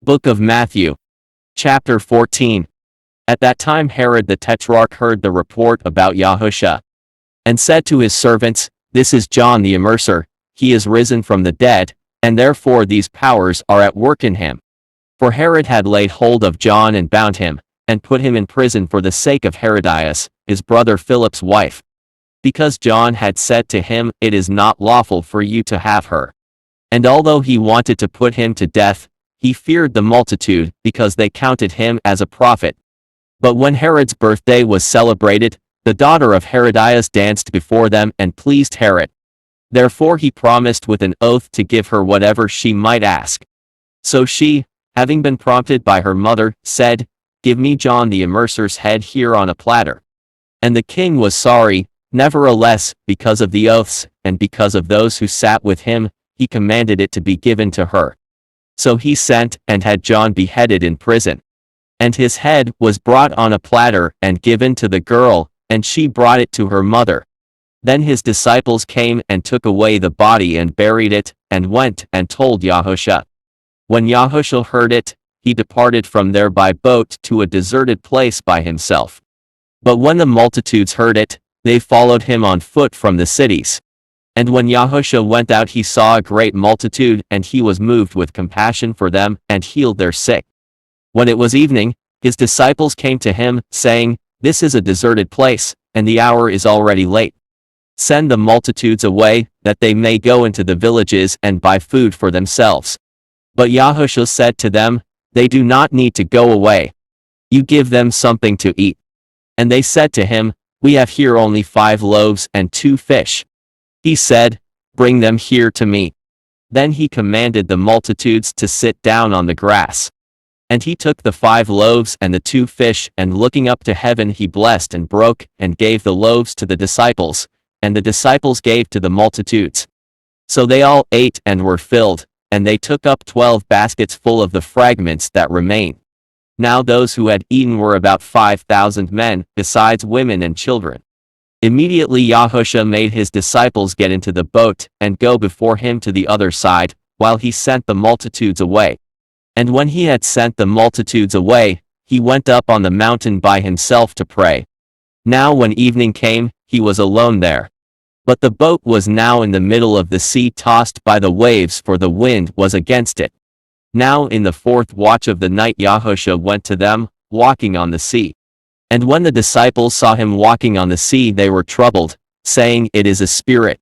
Book of Matthew. Chapter 14. At that time Herod the Tetrarch heard the report about YAHUAH, and said to his servants, "This is John the Immerser, he is risen from the dead, and therefore these powers are at work in him." For Herod had laid hold of John and bound him, and put him in prison for the sake of Herodias, his brother Philip's wife, because John had said to him, "It is not lawful for you to have her." And although he wanted to put him to death, he feared the multitude, because they counted him as a prophet. But when Herod's birthday was celebrated, the daughter of Herodias danced before them and pleased Herod. Therefore he promised with an oath to give her whatever she might ask. So she, having been prompted by her mother, said, "Give me John the Immerser's head here on a platter." And the king was sorry. Nevertheless, because of the oaths, and because of those who sat with him, he commanded it to be given to her. So he sent, and had John beheaded in prison. And his head was brought on a platter, and given to the girl, and she brought it to her mother. Then his disciples came and took away the body and buried it, and went and told YAHUAH. When YAHUAH heard it, he departed from there by boat to a deserted place by himself. But when the multitudes heard it, they followed him on foot from the cities. And when YAHUAH went out he saw a great multitude, and he was moved with compassion for them, and healed their sick. When it was evening, his disciples came to him, saying, "This is a deserted place, and the hour is already late. Send the multitudes away, that they may go into the villages and buy food for themselves." But YAHUAH said to them, "They do not need to go away. You give them something to eat." And they said to him, "We have here only 5 loaves and 2 fish. He said, "Bring them here to me." Then he commanded the multitudes to sit down on the grass. And he took the 5 loaves and the 2 fish, and looking up to heaven he blessed and broke, and gave the loaves to the disciples, and the disciples gave to the multitudes. So they all ate and were filled, and they took up 12 baskets full of the fragments that remained. Now those who had eaten were about 5,000 men, besides women and children. Immediately YAHUAH made his disciples get into the boat, and go before him to the other side, while he sent the multitudes away. And when he had sent the multitudes away, he went up on the mountain by himself to pray. Now when evening came, he was alone there. But the boat was now in the middle of the sea, tossed by the waves, for the wind was against it. Now in the 4th watch of the night YAHUAH went to them, walking on the sea. And when the disciples saw him walking on the sea they were troubled, saying, "It is a spirit."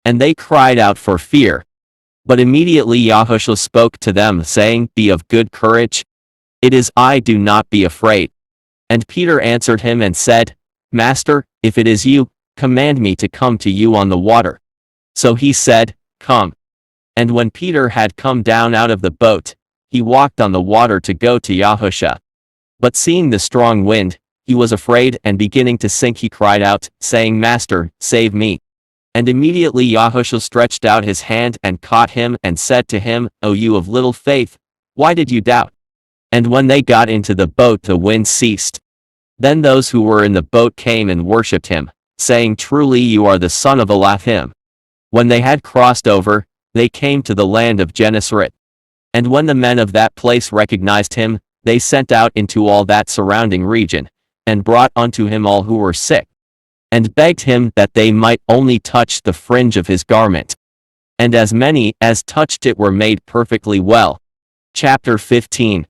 And they cried out for fear. But immediately YAHUAH spoke to them, saying, "Be of good courage. It is I, do not be afraid." And Peter answered him and said, "Master, if it is you, command me to come to you on the water." So he said, "Come." And when Peter had come down out of the boat, he walked on the water to go to YAHUAH. But seeing the strong wind, he was afraid, and beginning to sink he cried out, saying, "Master, save me." And immediately YAHUAH stretched out his hand and caught him, and said to him, "O you of little faith, why did you doubt?" And when they got into the boat the wind ceased. Then those who were in the boat came and worshipped him, saying, "Truly you are the Son of Elohim." When they had crossed over, they came to the land of Gennesaret. And when the men of that place recognized him, they sent out into all that surrounding region, and brought unto him all who were sick, and begged him that they might only touch the fringe of his garment. And as many as touched it were made perfectly well. Chapter 15.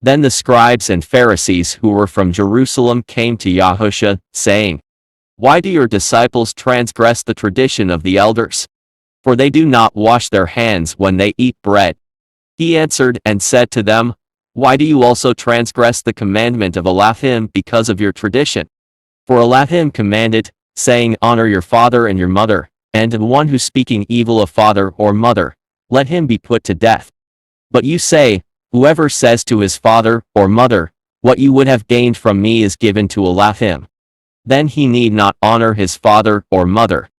Then the scribes and Pharisees who were from Jerusalem came to YAHUAH, saying, "Why do your disciples transgress the tradition of the elders? For they do not wash their hands when they eat bread." He answered and said to them, "Why do you also transgress the commandment of Elohim because of your tradition? For Elohim commanded, saying, Honor your father and your mother, and one who speaking evil of father or mother, let him be put to death. But you say, Whoever says to his father or mother, What you would have gained from me is given to Elohim, then he need not honor his father or mother.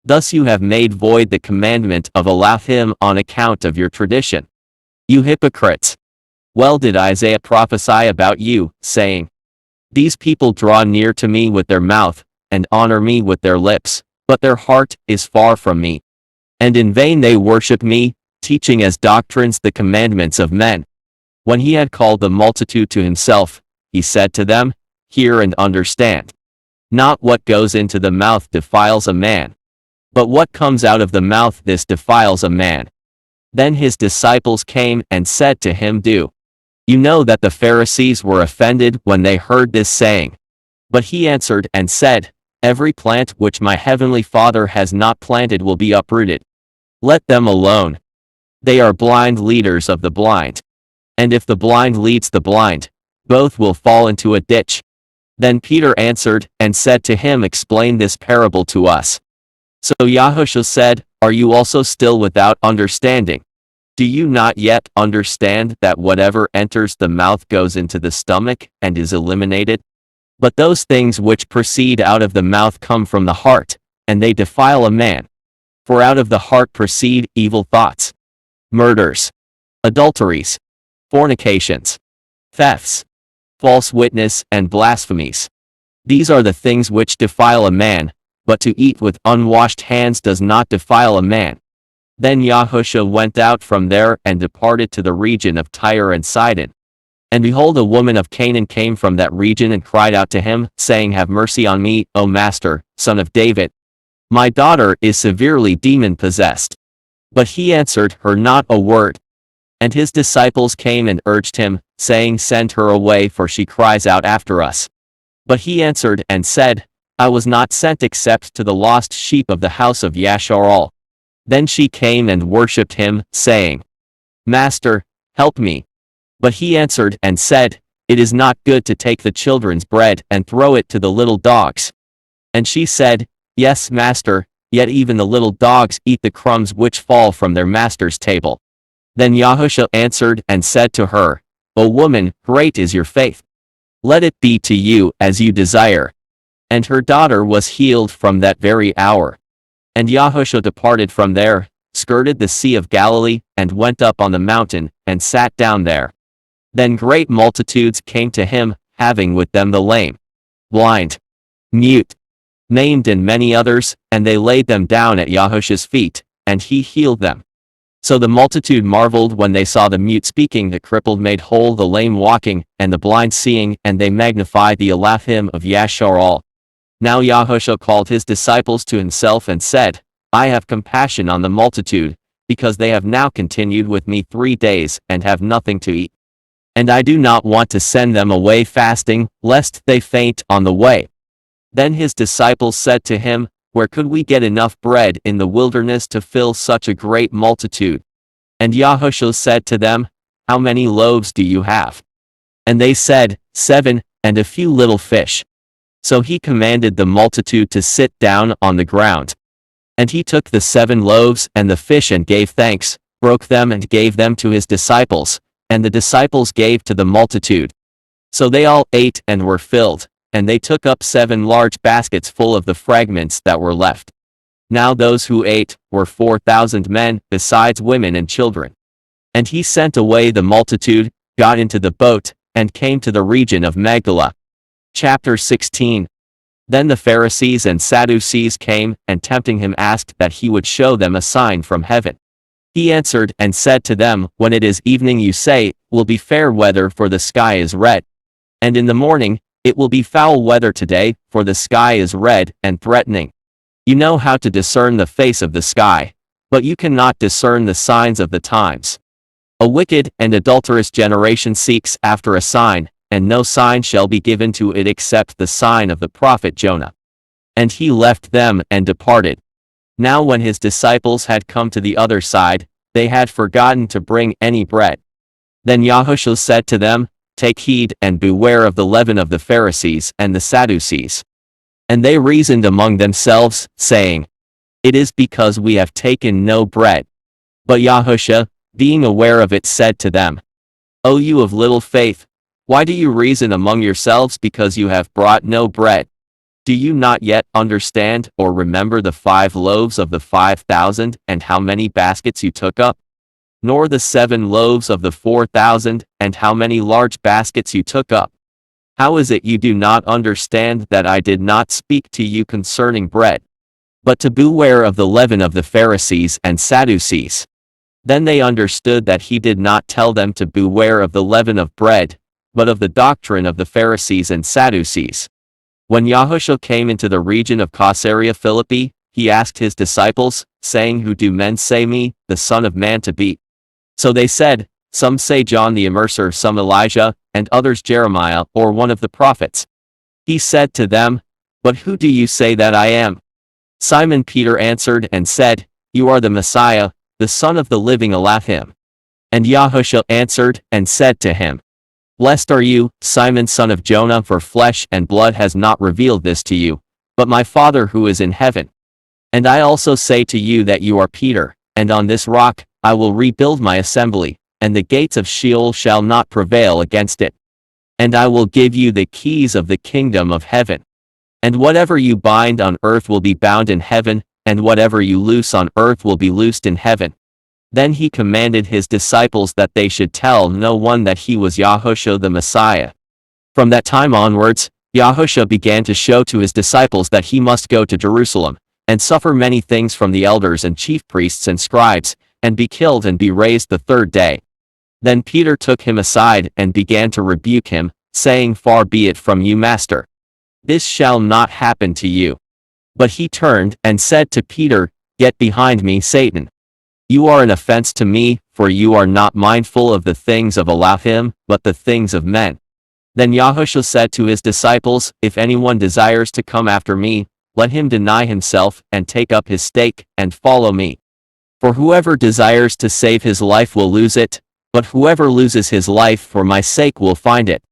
Thus you have made void the commandment of Elohim on account of your tradition. You hypocrites! Well did Isaiah prophesy about you, saying, These people draw near to me with their mouth, and honor me with their lips, but their heart is far from me. And in vain they worship me, teaching as doctrines the commandments of men. When he had called the multitude to himself, he said to them, Hear and understand. Not what goes into the mouth defiles a man, but what comes out of the mouth, this defiles a man. Then his disciples came and said to him, Do you know that the Pharisees were offended when they heard this saying? But he answered and said, Every plant which my heavenly Father has not planted will be uprooted. Let them alone. They are blind leaders of the blind. And if the blind leads the blind, both will fall into a ditch. Then Peter answered and said to him, Explain this parable to us. So YAHUAH said, Are you also still without understanding? Do you not yet understand that whatever enters the mouth goes into the stomach and is eliminated? But those things which proceed out of the mouth come from the heart, and they defile a man. For out of the heart proceed evil thoughts, murders, adulteries, fornications, thefts, false witness, and blasphemies. These are the things which defile a man, but to eat with unwashed hands does not defile a man. Then YAHUAH went out from there and departed to the region of Tyre and Sidon. And behold, a woman of Canaan came from that region and cried out to him, saying, Have mercy on me, O Master, Son of David. My daughter is severely demon-possessed. But he answered her not a word. And his disciples came and urged him, saying, Send her away, for she cries out after us. But he answered and said, I was not sent except to the lost sheep of the house of Yashar'al. Then she came and worshipped him, saying, Master, help me. But he answered and said, It is not good to take the children's bread and throw it to the little dogs. And she said, Yes, Master, yet even the little dogs eat the crumbs which fall from their master's table. Then YAHUAH answered and said to her, O woman, great is your faith. Let it be to you as you desire. And her daughter was healed from that very hour. And YAHUAH departed from there, skirted the Sea of Galilee, and went up on the mountain, and sat down there. Then great multitudes came to him, having with them the lame, blind, mute, maimed, and many others, and they laid them down at YAHUAH's feet, and he healed them. So the multitude marveled when they saw the mute speaking, the crippled made whole, the lame walking, and the blind seeing, and they magnified the Elohim of Yashar'al. Now YAHUAH called his disciples to himself and said, I have compassion on the multitude, because they have now continued with me 3 days, and have nothing to eat. And I do not want to send them away fasting, lest they faint on the way. Then his disciples said to him, Where could we get enough bread in the wilderness to fill such a great multitude? And YAHUAH said to them, How many loaves do you have? And they said, 7, and a few little fish. So he commanded the multitude to sit down on the ground. And he took the 7 loaves and the fish and gave thanks, broke them and gave them to his disciples, and the disciples gave to the multitude. So they all ate and were filled, and they took up 7 large baskets full of the fragments that were left. Now those who ate were 4,000 men, besides women and children. And he sent away the multitude, got into the boat, and came to the region of Magdala. Chapter 16. Then the Pharisees and Sadducees came, and tempting him asked that he would show them a sign from heaven. He answered and said to them, When it is evening you say, Will be fair weather, for the sky is red. And in the morning, it will be foul weather today, for the sky is red and threatening. You know how to discern the face of the sky, but you cannot discern the signs of the times. A wicked and adulterous generation seeks after a sign, and no sign shall be given to it except the sign of the prophet Jonah. And he left them and departed. Now when his disciples had come to the other side, they had forgotten to bring any bread. Then YAHUAH said to them, Take heed and beware of the leaven of the Pharisees and the Sadducees. And they reasoned among themselves, saying, It is because we have taken no bread. But YAHUAH, being aware of it, said to them, O you of little faith, why do you reason among yourselves because you have brought no bread? Do you not yet understand or remember the 5 loaves of the 5,000 and how many baskets you took up? Nor the 7 loaves of the 4,000 and how many large baskets you took up? How is it you do not understand that I did not speak to you concerning bread, but to beware of the leaven of the Pharisees and Sadducees? Then they understood that he did not tell them to beware of the leaven of bread, but of the doctrine of the Pharisees and Sadducees. When Yahushua came into the region of Caesarea Philippi, he asked his disciples, saying, Who do men say me, the Son of Man, to be? So they said, Some say John the Immerser, some Elijah, and others Jeremiah, or one of the prophets. He said to them, But who do you say that I am? Simon Peter answered and said, You are the Messiah, the Son of the living Elohim. And Yahushua answered and said to him, Blessed are you, Simon son of Jonah, for flesh and blood has not revealed this to you, but my Father who is in heaven. And I also say to you that you are Peter, and on this rock I will rebuild my assembly, and the gates of Sheol shall not prevail against it. And I will give you the keys of the kingdom of heaven. And whatever you bind on earth will be bound in heaven, and whatever you loose on earth will be loosed in heaven. Then he commanded his disciples that they should tell no one that he was Yahushua the Messiah. From that time onwards, Yahushua began to show to his disciples that he must go to Jerusalem, and suffer many things from the elders and chief priests and scribes, and be killed and be raised the third day. Then Peter took him aside and began to rebuke him, saying, Far be it from you, Master. This shall not happen to you. But he turned and said to Peter, Get behind me, Satan. You are an offense to me, for you are not mindful of the things of Elohim, but the things of men. Then Yahushua said to his disciples, If anyone desires to come after me, let him deny himself, and take up his stake, and follow me. For whoever desires to save his life will lose it, but whoever loses his life for my sake will find it.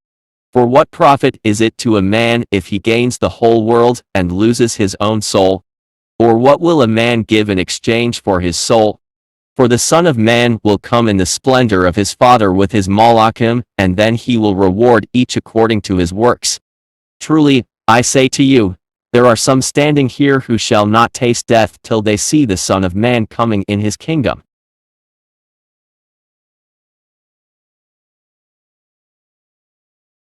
For what profit is it to a man if he gains the whole world, and loses his own soul? Or what will a man give in exchange for his soul? For the Son of Man will come in the splendor of his Father with his Malachim, and then he will reward each according to his works. Truly, I say to you, there are some standing here who shall not taste death till they see the Son of Man coming in his kingdom.